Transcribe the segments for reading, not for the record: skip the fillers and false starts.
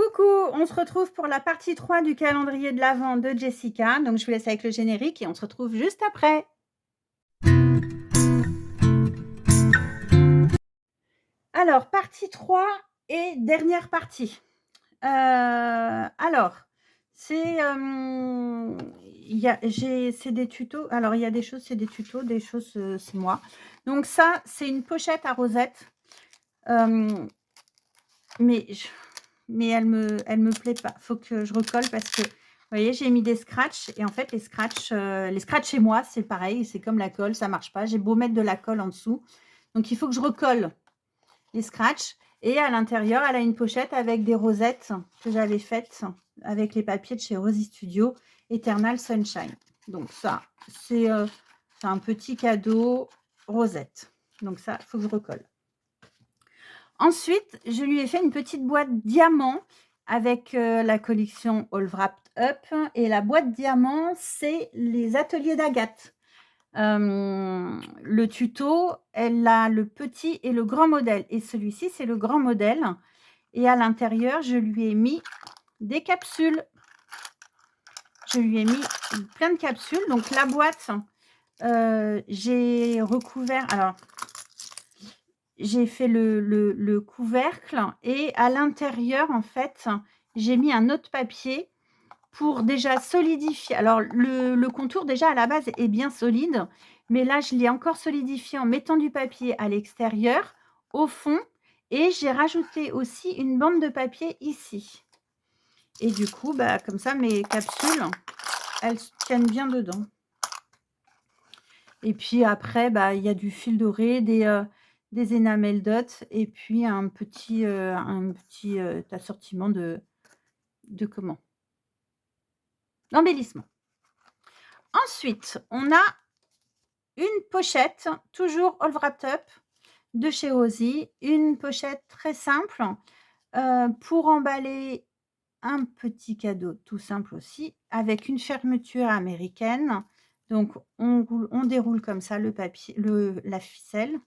Coucou, on se retrouve pour la partie 3 du calendrier de l'Avent de Jessica. Donc, je vous laisse avec le générique et on se retrouve juste après. Alors, partie 3 et dernière partie. Alors, c'est c'est des tutos. Alors, il y a des choses, c'est des tutos, des choses, c'est moi. Donc, ça, c'est une pochette à rosettes. Euh, mais elle me plaît pas. Faut que je recolle parce que, vous voyez, j'ai mis des scratchs et en fait, les scratchs chez moi, c'est pareil, c'est comme la colle, ça marche pas. J'ai beau mettre de la colle en dessous. Donc, il faut que je recolle les scratchs. Et à l'intérieur, elle a une pochette avec des rosettes que j'avais faites avec les papiers de chez Rosy Studio, Eternal Sunshine. Donc, ça, c'est un petit cadeau rosette. Donc, ça, il faut que je recolle. Ensuite, je lui ai fait une petite boîte diamant avec la collection All Wrapped Up. Et la boîte diamant, c'est les ateliers d'Agathe. Le tuto, elle a le petit et le grand modèle. Et celui-ci, c'est le grand modèle. Et à l'intérieur, je lui ai mis des capsules. Je lui ai mis plein de capsules. Donc, la boîte, j'ai recouvert... Alors, j'ai fait le couvercle et à l'intérieur, en fait, j'ai mis un autre papier pour déjà solidifier. Alors, le contour, déjà, à la base, est bien solide, mais là, je l'ai encore solidifié en mettant du papier à l'extérieur, au fond, et j'ai rajouté aussi une bande de papier ici. Et du coup, bah, comme ça, mes capsules, elles tiennent bien dedans. Et puis après, bah, il y a du fil doré, des enamel dots et puis un petit assortiment de comment? D'embellissement. Ensuite, on a une pochette, toujours All Wrapped Up de chez Rosy. Une pochette très simple pour emballer un petit cadeau tout simple aussi, avec une fermeture américaine. Donc, on déroule comme ça le papier, la ficelle.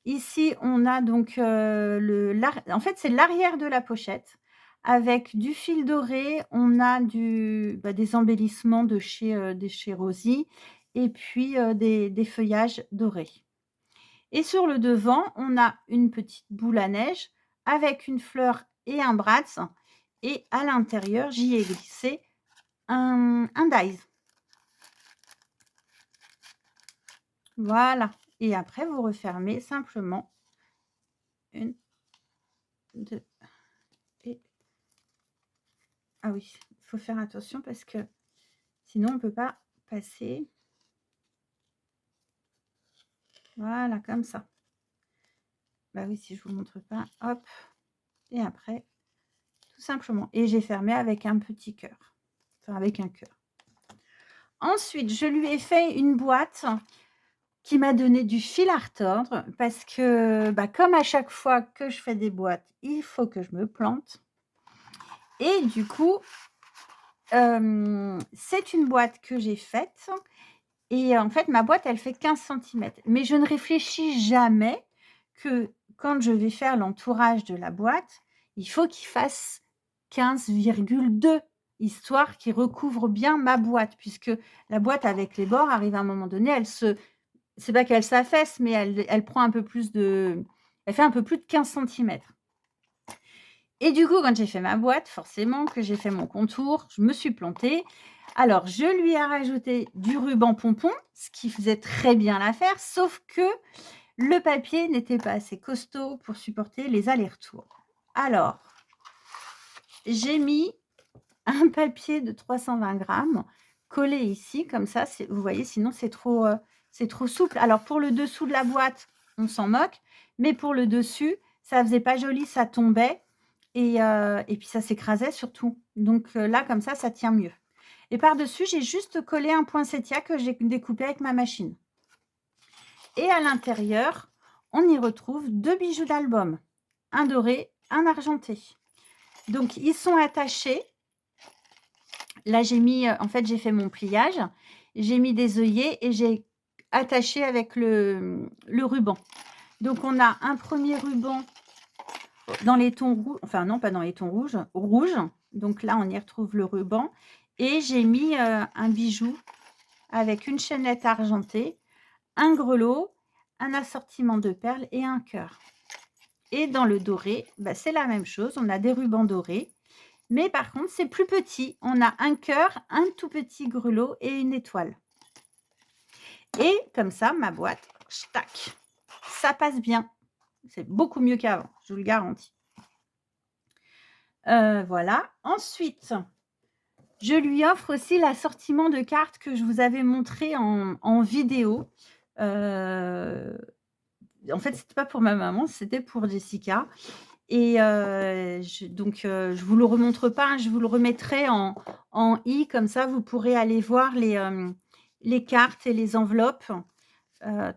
Ici, on a donc en fait, c'est l'arrière de la pochette avec du fil doré. On a des embellissements de chez Rosy et puis des feuillages dorés. Et sur le devant, on a une petite boule à neige avec une fleur et un bratz. Et à l'intérieur, j'y ai glissé un dies. Voilà. Et après, vous refermez simplement. 1, 2 et... Ah oui, il faut faire attention parce que sinon, on ne peut pas passer. Voilà, comme ça. Bah oui, si je ne vous montre pas, hop. Et après, tout simplement. Et j'ai fermé avec un petit cœur. Enfin, avec un cœur. Ensuite, je lui ai fait une boîte qui m'a donné du fil à retordre parce que, bah, comme à chaque fois que je fais des boîtes, il faut que je me plante. Et du coup, c'est une boîte que j'ai faite. Et en fait, ma boîte, elle fait 15 cm. Mais je ne réfléchis jamais que quand je vais faire l'entourage de la boîte, il faut qu'il fasse 15,2, histoire qu'il recouvre bien ma boîte, puisque la boîte avec les bords arrive à un moment donné, c'est pas qu'elle s'affaisse, mais elle prend un peu plus elle fait un peu plus de 15 cm. Et du coup, quand j'ai fait ma boîte, forcément que j'ai fait mon contour, je me suis plantée. Alors, je lui ai rajouté du ruban pompon, ce qui faisait très bien l'affaire, sauf que le papier n'était pas assez costaud pour supporter les allers-retours. Alors, j'ai mis un papier de 320 grammes collé ici, comme ça, vous voyez, sinon c'est trop souple. Alors, pour le dessous de la boîte, on s'en moque, mais pour le dessus, ça faisait pas joli, ça tombait. Et puis ça s'écrasait surtout. Donc là, comme ça tient mieux. Et par-dessus, j'ai juste collé un poinsettia que j'ai découpé avec ma machine. Et à l'intérieur, on y retrouve 2 bijoux d'album. Un doré, un argenté. Donc, ils sont attachés. Là, en fait, j'ai fait mon pliage. J'ai mis des œillets et j'ai attaché avec le ruban. Donc, on a un premier ruban dans les tons rouges, enfin non, pas dans les tons rouges, rouge. Donc là, on y retrouve le ruban et j'ai mis, un bijou avec une chaînette argentée, un grelot, un assortiment de perles et un cœur. Et dans le doré, bah, c'est la même chose, on a des rubans dorés, mais par contre, c'est plus petit. On a un cœur, un tout petit grelot et une étoile. Et comme ça, ma boîte, tac, ça passe bien. C'est beaucoup mieux qu'avant, je vous le garantis. Voilà. Ensuite, je lui offre aussi l'assortiment de cartes que je vous avais montré en vidéo. En fait, c'était pas pour ma maman, c'était pour Jessica. Et je vous le remontre pas, hein, je vous le remettrai en i, comme ça vous pourrez aller voir les cartes et les enveloppes.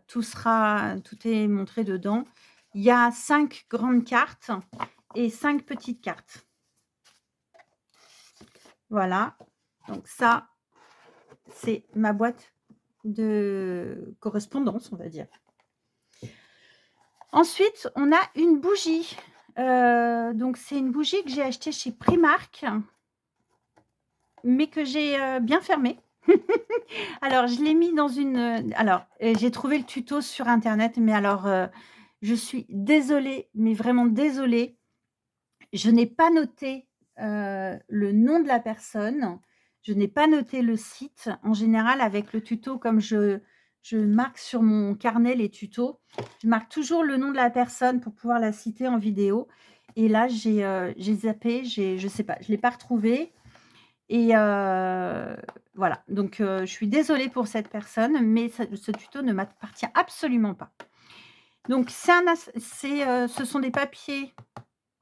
Tout est montré dedans. Il y a 5 grandes cartes et 5 petites cartes. Voilà, donc ça, c'est ma boîte de correspondance, on va dire. Ensuite, on a une bougie. Donc c'est une bougie que j'ai achetée chez Primark, mais que j'ai, bien fermée. Alors je l'ai mis dans une, j'ai trouvé le tuto sur internet, mais alors, je suis désolée, mais vraiment désolée. Je n'ai pas noté, le nom de la personne. Je n'ai pas noté le site. En général, avec le tuto, comme je marque sur mon carnet les tutos, je marque toujours le nom de la personne pour pouvoir la citer en vidéo. Et là, j'ai zappé, je sais pas, je l'ai pas retrouvé. Et voilà, donc je suis désolée pour cette personne, mais ce tuto ne m'appartient absolument pas. Donc ce sont des papiers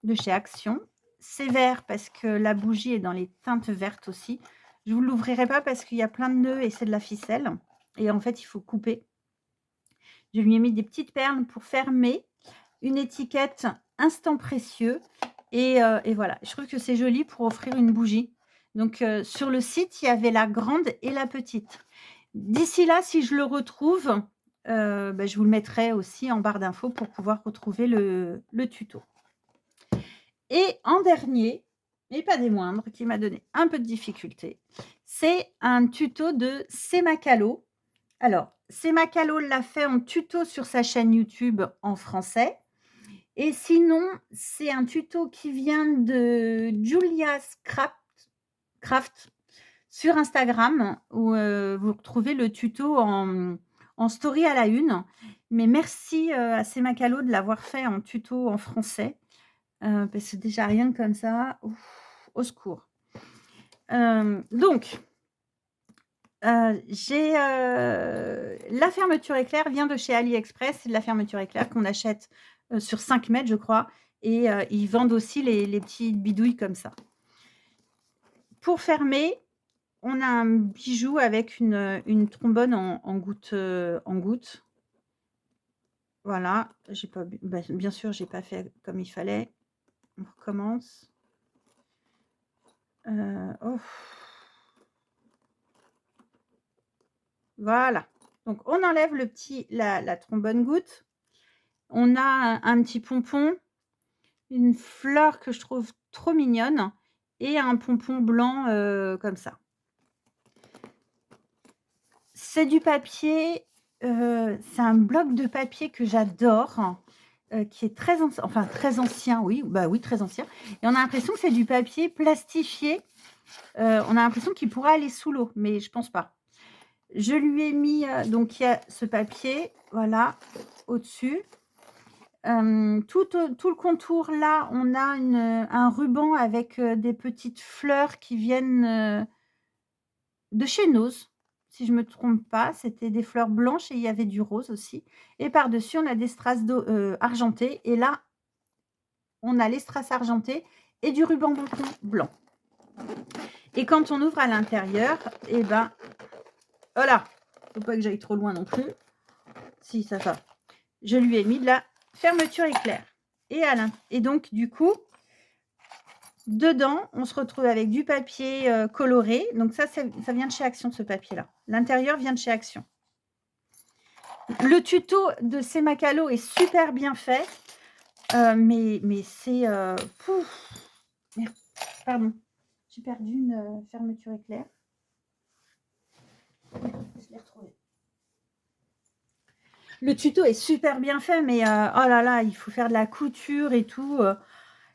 de chez Action. C'est vert parce que la bougie est dans les teintes vertes aussi. Je ne vous l'ouvrirai pas parce qu'il y a plein de nœuds et c'est de la ficelle. Et en fait, il faut couper. Je lui ai mis des petites perles pour fermer. Une étiquette instant précieux. Et voilà, je trouve que c'est joli pour offrir une bougie. Donc, sur le site, il y avait la grande et la petite. D'ici là, si je le retrouve, je vous le mettrai aussi en barre d'infos pour pouvoir retrouver le tuto. Et en dernier, mais pas des moindres, qui m'a donné un peu de difficulté, c'est un tuto de Semacalo. Alors, Semacalo l'a fait en tuto sur sa chaîne YouTube en français. Et sinon, c'est un tuto qui vient de Julia's Craft sur Instagram, où vous retrouvez le tuto en story à la une. Mais merci à Semacalo de l'avoir fait en tuto en français. Parce que déjà rien que comme ça, ouf, au secours. Donc, j'ai, la fermeture éclair vient de chez AliExpress. C'est de la fermeture éclair qu'on achète, sur 5 mètres, je crois, et ils vendent aussi les petites bidouilles comme ça. Pour fermer, on a un bijou avec une trombone en goutte, Voilà, j'ai pas bien sûr, j'ai pas fait comme il fallait. On recommence. Oh. Voilà, donc on enlève la trombone goutte. On a un petit pompon, une fleur que je trouve trop mignonne et un pompon blanc, comme ça. C'est du papier, c'est un bloc de papier que j'adore, qui est très ancien, oui, oui, très ancien, et on a l'impression que c'est du papier plastifié. On a l'impression qu'il pourrait aller sous l'eau, mais je pense pas. Je lui ai mis, donc il y a ce papier, voilà, au-dessus. Tout le contour là, on a un ruban avec, des petites fleurs qui viennent, de chez Nose, si je me trompe pas. C'était des fleurs blanches et il y avait du rose aussi, et par-dessus, on a des strass argentées, et là, on a les strass argentés et du ruban blanc. Et quand on ouvre à l'intérieur, et ben, voilà, faut pas que j'aille trop loin non plus. Si, ça va. Je lui ai mis de la fermeture éclair. Et donc, du coup, dedans, on se retrouve avec du papier coloré. Donc ça vient de chez Action, ce papier-là. L'intérieur vient de chez Action. Le tuto de Semacalo est super bien fait. Mais c'est, pouf! Merde, pardon, j'ai perdu une, fermeture éclair. Je l'ai retrouvée. Le tuto est super bien fait, mais oh là là, il faut faire de la couture et tout,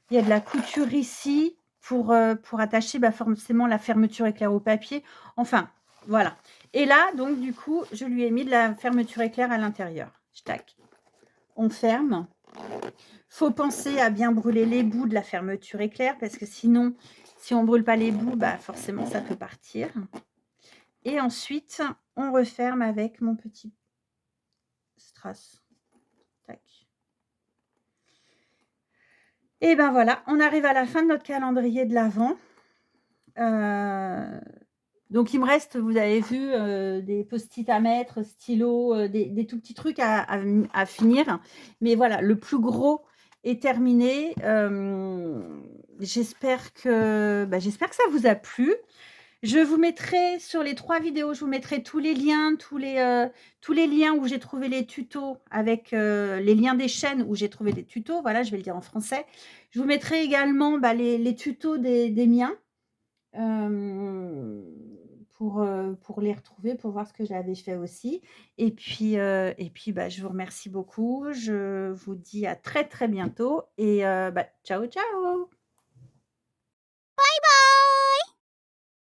il y a de la couture ici pour attacher, bah, forcément la fermeture éclair au papier. Enfin, voilà. Et là, donc du coup, je lui ai mis de la fermeture éclair à l'intérieur. Tac. On ferme. Faut penser à bien brûler les bouts de la fermeture éclair parce que sinon, si on brûle pas les bouts, bah, forcément ça peut partir. Et ensuite, on referme avec mon petit strass. Tac. Et ben voilà, on arrive à la fin de notre calendrier de l'Avent. Donc il me reste, vous avez vu, des post-it à mettre, stylos, des tout petits trucs à finir. Mais voilà, le plus gros est terminé. J'espère que ça vous a plu. Je vous mettrai sur les 3 vidéos, je vous mettrai tous les liens, tous les liens où j'ai trouvé les tutos avec, les liens des chaînes où j'ai trouvé des tutos. Voilà, je vais le dire en français. Je vous mettrai également, les tutos des miens, pour les retrouver, pour voir ce que j'avais fait aussi. Et puis, je vous remercie beaucoup. Je vous dis à très, très bientôt et ciao, ciao!